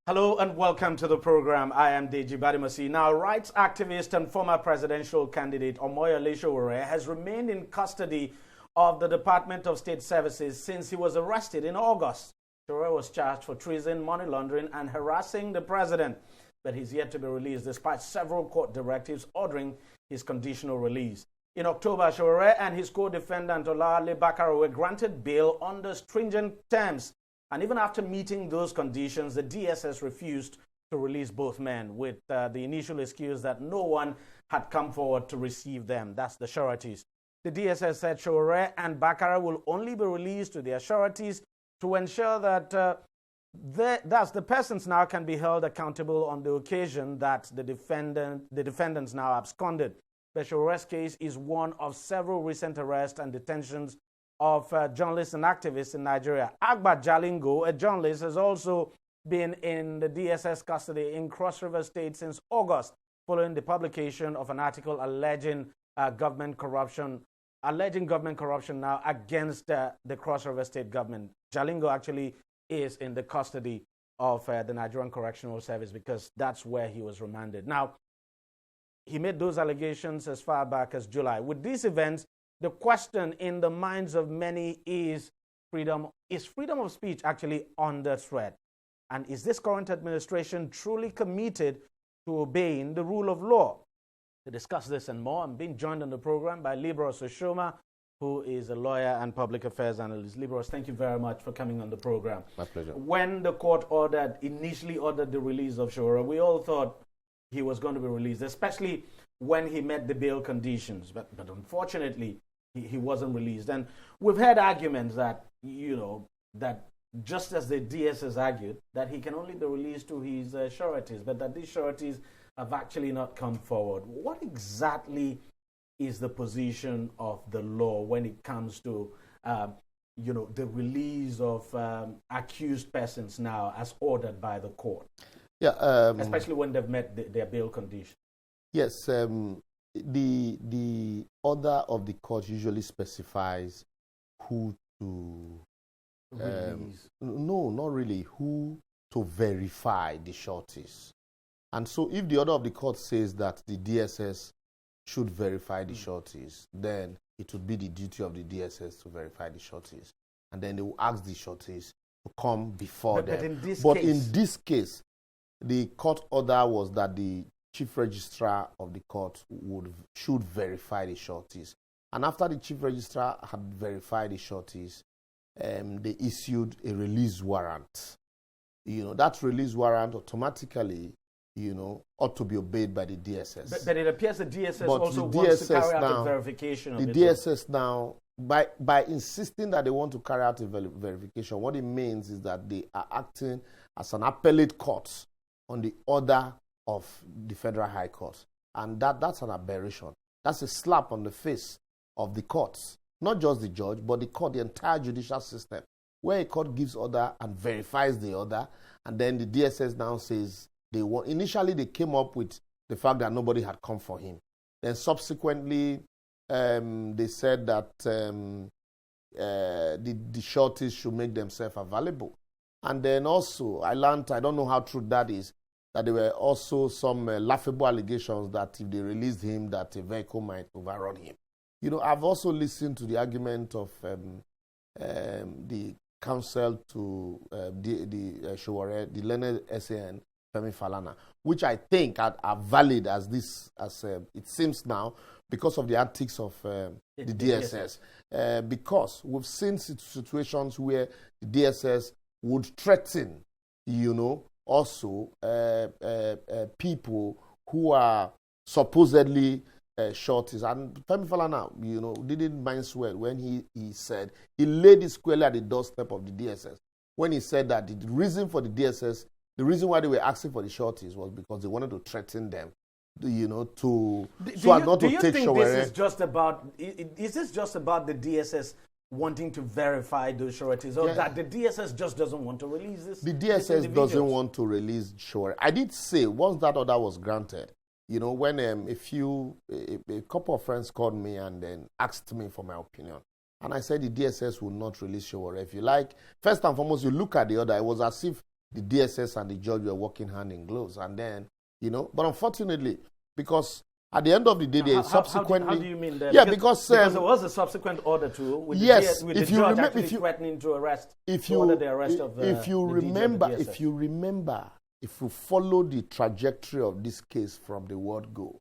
Hello and welcome to the program. I am DEJI. Now, rights activist and former presidential candidate Omoyele Sowore has remained in custody of the Department of State Services since he was arrested in August. Sowore was charged for treason, money laundering, and harassing the president, but he's yet to be released despite several court directives ordering his conditional release. In October, Sowore and his co-defendant Olale Bakare were granted bail under stringent terms. And even after meeting those conditions, the DSS refused to release both men with the initial excuse that no one had come forward to receive them. That's the sureties. The DSS said Sowore and Bakare will only be released to their sureties to ensure that the persons now can be held accountable on the occasion that the defendants now absconded. The Sowore's case is one of several recent arrests and detentions of journalists and activists in Nigeria. Jalingo, a journalist, has also been in the DSS custody in Cross River State since August, following the publication of an article alleging government corruption now against the Cross River State government. Jalingo actually is in the custody of the Nigerian Correctional Service because that's where he was remanded. Now, he made those allegations as far back as July. With these events, the question in the minds of many is freedom of speech actually under threat? And is this current administration truly committed to obeying the rule of law? To discuss this and more, I'm being joined on the program by Libros Oshoma, who is a lawyer and public affairs analyst. Libros, thank you very much for coming on the program. My pleasure. When the court initially ordered the release of Sowore, we all thought he was going to be released, especially when he met the bail conditions. But unfortunately, he wasn't released. And we've had arguments that, that just as the DS has argued, that he can only be released to his sureties, but that these sureties have actually not come forward. What exactly is the position of the law when it comes to, the release of accused persons now as ordered by the court? Yeah, especially when they've met their bail conditions. Yes, the order of the court usually specifies who to no, not really, who to verify the sureties. And so if the order of the court says that the DSS should verify the sureties, then it would be the duty of the DSS to verify the sureties. And then they will ask the sureties to come before them. In this case, the court order was that the chief registrar of the court should verify the sureties. And after the chief registrar had verified the sureties, they issued a release warrant. That release warrant automatically, ought to be obeyed by the DSS. But it appears the DSS also wants to carry out the verification of it. The DSS now, by insisting that they want to carry out a verification, what it means is that they are acting as an appellate court on the order of the Federal High Court. And that's an aberration. That's a slap on the face of the courts. Not just the judge, but the court, the entire judicial system, where a court gives order and verifies the order, and then the DSS now says they want. Initially, they came up with the fact that nobody had come for him. Then subsequently, they said that the sureties should make themselves available. And then also, I learned, I don't know how true that is, that there were also some laughable allegations that if they released him, that a vehicle might overrun him. I've also listened to the argument of the counsel to the Sowore, the learned SAN, Femi Falana, which I think are valid as it seems now because of the antics of the DSS. Because we've seen situations where the DSS would threaten, also people who are supposedly shorties. And Femi Falana, didn't mind swear when he said, he laid it squarely at the doorstep of the DSS, when he said that the reason for the DSS, the reason why they were asking for the shorties was because they wanted to threaten them, to take Sowore. Do you think this is just about, is this just about the DSS wanting to verify those sureties, or that the DSS just doesn't want to release this? The DSS doesn't want to release Sowore. I did say once that order was granted, when a couple of friends called me and then asked me for my opinion, and I said the DSS will not release Sowore. If you like, first and foremost, you look at the order. It was as if the DSS and the judge were working hand in gloves. And then, but unfortunately, because at the end of the day, they subsequently... How do you mean that? Yeah, because there was a subsequent order too, with yes, the judge actually threatening to order the arrest of if you follow the trajectory of this case from the word go,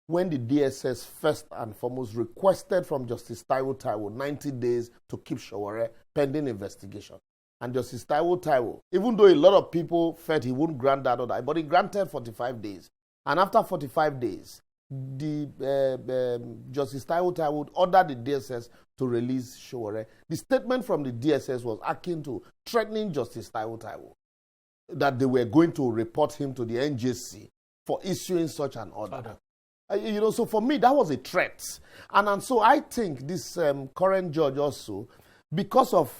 when the DSS first and foremost requested from Justice Taiwo 90 days to keep Sowore pending investigation. And Justice Taiwo, even though a lot of people felt he wouldn't grant that order, but he granted 45 days. And after 45 days, the Justice Taiwo ordered the DSS to release Sowore. The statement from the DSS was akin to threatening Justice Taiwo that they were going to report him to the NJC for issuing such an order. So for me, that was a threat. And so I think this current judge also, because of,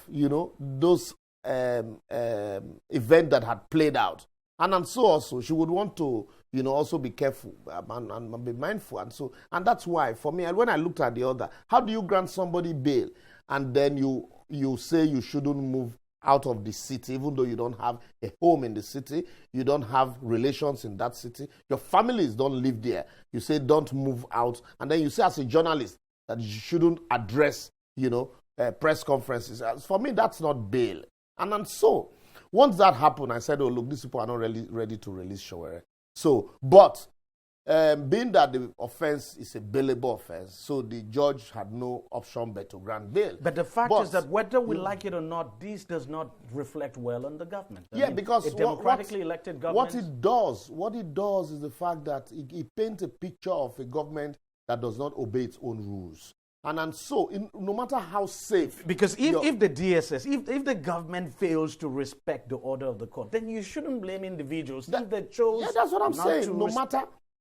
those events that had played out, and so also she would want to, also be careful and be mindful. And that's why, for me, when I looked at the order, how do you grant somebody bail and then you say you shouldn't move out of the city, even though you don't have a home in the city, you don't have relations in that city, your families don't live there. You say don't move out, and then you say as a journalist that you shouldn't address, press conferences. For me, that's not bail. And so, once that happened, I said, oh, look, these people are not really ready to release Sowore. So, but being that the offense is a bailable offense, so the judge had no option but to grant bail. But the fact is that whether we like it or not, this does not reflect well on the government. Because a democratically elected government. What it does is the fact that it paints a picture of a government that does not obey its own rules. And so, no matter how safe... Because if the DSS, if the government fails to respect the order of the court, then you shouldn't blame individuals. That's what I'm saying.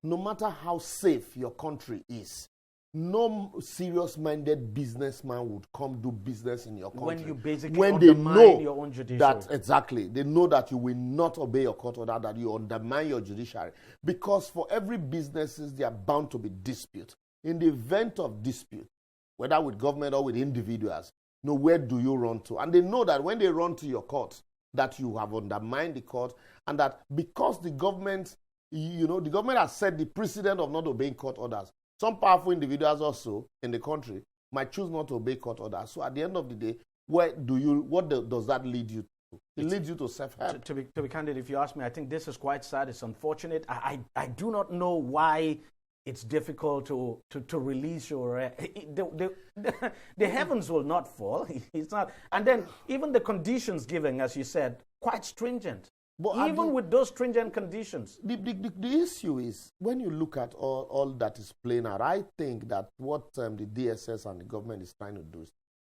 No matter how safe your country is, no serious-minded businessman would come do business in your country. When you basically undermine your own judiciary. They know that you will not obey your court order, that you undermine your judiciary. Because for every businesses, they are bound to be dispute. In the event of dispute, whether with government or with individuals, where do you run to? And they know that when they run to your court, that you have undermined the court, and that because the government, the government has set the precedent of not obeying court orders. Some powerful individuals also in the country might choose not to obey court orders. So at the end of the day, what does that lead you to? It leads you to self-help. To be candid, if you ask me, I think this is quite sad. It's unfortunate. I do not know why it's difficult to release your... The heavens will not fall. It's not. And then even the conditions given, as you said, quite stringent. But even with those stringent conditions. The issue is, when you look at all that is playing out, I think that what the DSS and the government is trying to do is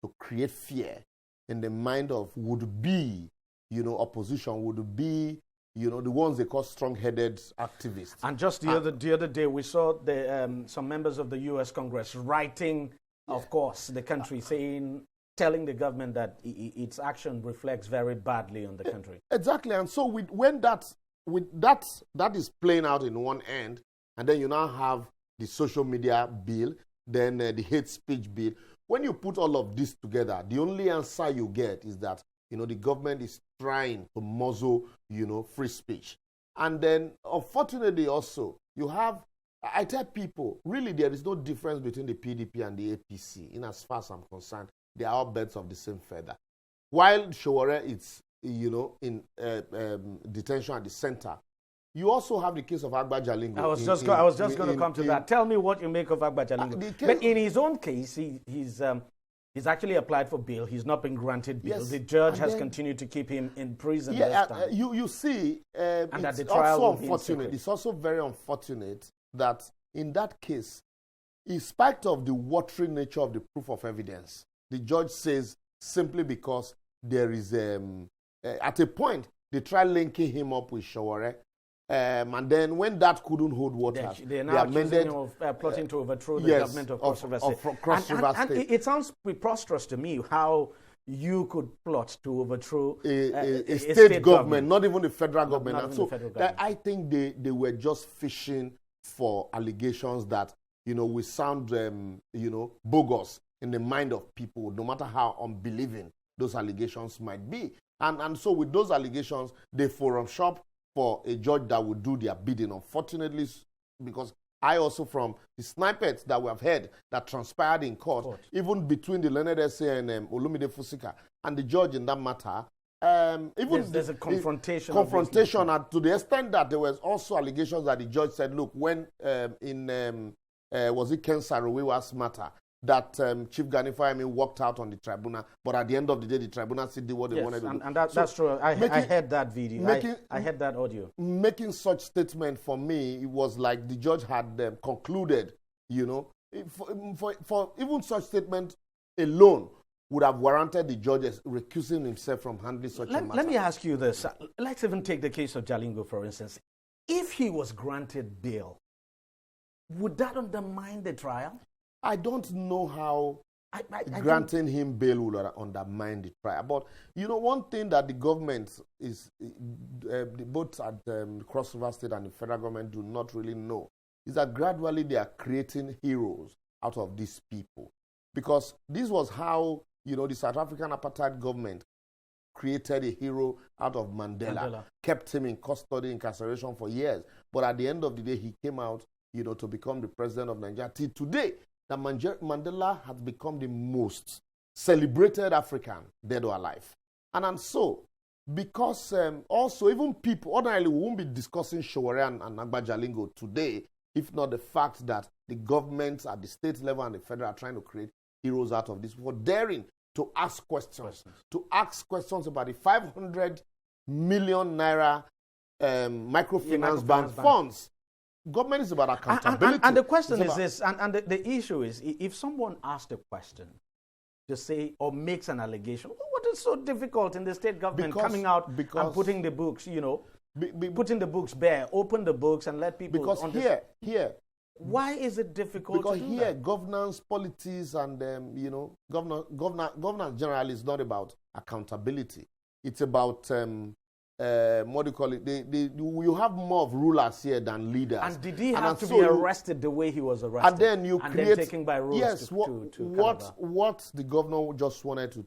to create fear in the mind of would-be, opposition, would-be, the ones they call strong-headed activists. And just the other day, we saw some members of the U.S. Congress writing, of course, the country, telling the government that its action reflects very badly on the country. Exactly. And so when that is playing out in one end, and then you now have the social media bill, then the hate speech bill. When you put all of this together, the only answer you get is that, the government is trying to muzzle, free speech. And then, unfortunately also, I tell people, really there is no difference between the PDP and the APC, in as far as I'm concerned. They are all birds of the same feather. While Sowore is, in detention at the center, you also have the case of Agba Jalingo. I was just going to come to that. Tell me what you make of Agba Jalingo. But in his own case, he's actually applied for bail. He's not been granted bail. Yes, the judge has continued to keep him in prison. You see, it's also unfortunate. It's also very unfortunate that in that case, in spite of the watery nature of the proof of evidence, the judge says simply because there is, at a point, they try linking him up with Sowore. And then when that couldn't hold water, they now amended him of plotting to overthrow the government of Cross River State. And it sounds preposterous to me how you could plot to overthrow a state government, not even the federal government. And so I think they were just fishing for allegations that, will sound, bogus in the mind of people, no matter how unbelieving those allegations might be. And so with those allegations, they forum shop for a judge that would do their bidding. Unfortunately, because I also, from the snippets that we have heard that transpired in court, even between the learned essay and Olumide Fusika and the judge in that matter, even there's a confrontation. To the extent that there was also allegations that the judge said, look, when was it Ken Sarowiwa's matter, that Chief Gani Fayemi walked out on the tribunal, but at the end of the day, the tribunal still did what they wanted to do. And that's true. I heard that video. I heard that audio. Making such statement, for me, it was like the judge had concluded, you know, for even such statement alone would have warranted the judge recusing himself from handling such a matter. Let me ask you this. Let's even take the case of Jalingo, for instance. If he was granted bail, would that undermine the trial? I don't know how granting him bail would undermine the trial. But, you know, one thing that the government is, both at Cross River State and the federal government do not really know, is that gradually they are creating heroes out of these people. Because this was how, you know, the South African apartheid government created a hero out of Mandela, kept him in custody, incarceration for years. But at the end of the day, he came out, you know, to become the president of Nigeria. Till today, that Mandela has become the most celebrated African, dead or alive. And so, because also even people, ordinarily we won't be discussing Sowore and Agba Jalingo today, if not the fact that the governments at the state level and the federal are trying to create heroes out of this, for daring to ask questions about the 500 million naira microfinance bank funds. Government is about accountability. And the question is this, and the issue is, if someone asks a question to say or makes an allegation, what is so difficult in the state government coming out and putting the books, you know, putting the books bare, open the books and let people understand? Here. Why is it difficult because to do here, that? governance, politics, and, you know, governance generally is not about accountability. It's about... what do you call it? You have more of rulers here than leaders. And did he have to be arrested the way he was arrested? And then you create... taken by rules yes, what the governor just wanted to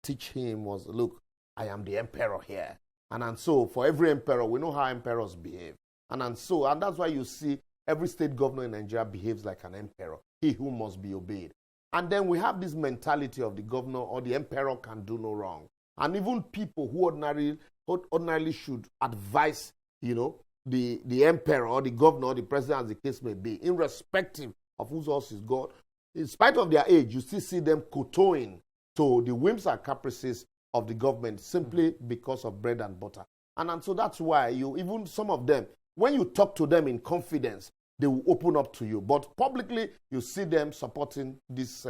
teach him was, look, I am the emperor here. And so for every emperor, we know how emperors behave. And that's why you see every state governor in Nigeria behaves like an emperor, he who must be obeyed. And then we have this mentality of the governor or the emperor can do no wrong. And even people who ordinarily should advise, you know, the emperor or the governor or the president, as the case may be, irrespective of whose horse is God, in spite of their age, you still see them kowtowing to the whims and caprices of the government simply because of bread and butter. And so that's why even some of them, when you talk to them in confidence, they will open up to you. But publicly, you see them supporting this,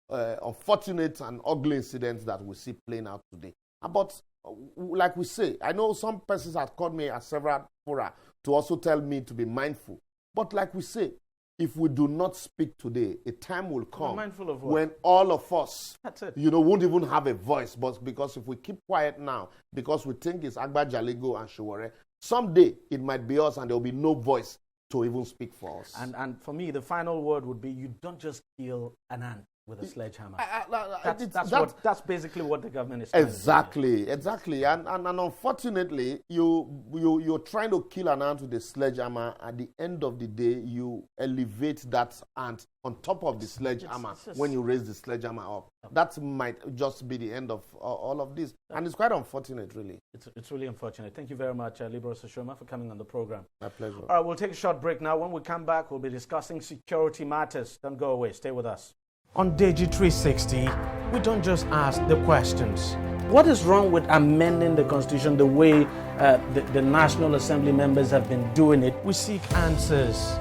unfortunate and ugly incidents that we see playing out today. But like we say, I know some persons have called me at several fora to also tell me to be mindful. But like we say, if we do not speak today, a time will come when all of us, won't even have a voice. But because if we keep quiet now, because we think it's Agba Jalingo and Sowore, someday it might be us and there will be no voice to even speak for us. And for me, the final word would be, you don't just kill an ant with a sledgehammer. That's basically what the government is trying to do. Exactly. And unfortunately, you're trying to kill an ant with a sledgehammer. At the end of the day, you elevate that ant on top of the sledgehammer when you raise the sledgehammer up. That might just be the end of all of this. And it's quite unfortunate, really. It's really unfortunate. Thank you very much, Libero Soshoma, for coming on the program. My pleasure. All right, we'll take a short break now. When we come back, we'll be discussing security matters. Don't go away. Stay with us. On DEJI 360, we don't just ask the questions. What is wrong with amending the Constitution the way the National Assembly members have been doing it? We seek answers.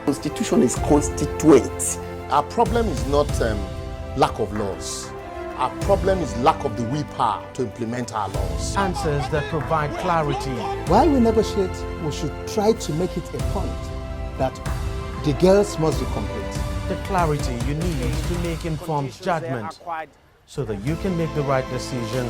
Constitution is constituent. Our problem is not lack of laws. Our problem is lack of the willpower to implement our laws. Answers that provide clarity. While we negotiate, we should try to make it a point that the girls must be complete. The clarity you need to make informed judgment so that you can make the right decision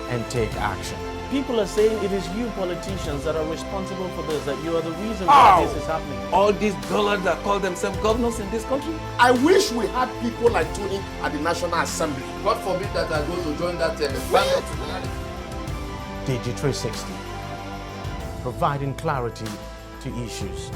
and take action. people are saying it is you politicians that are responsible for this, that you are the reason why this is happening. All these dollars that call themselves governors in this country. I wish we had people like Tony at the National Assembly. God forbid that I go to join that band. DEJI 360, providing clarity to issues.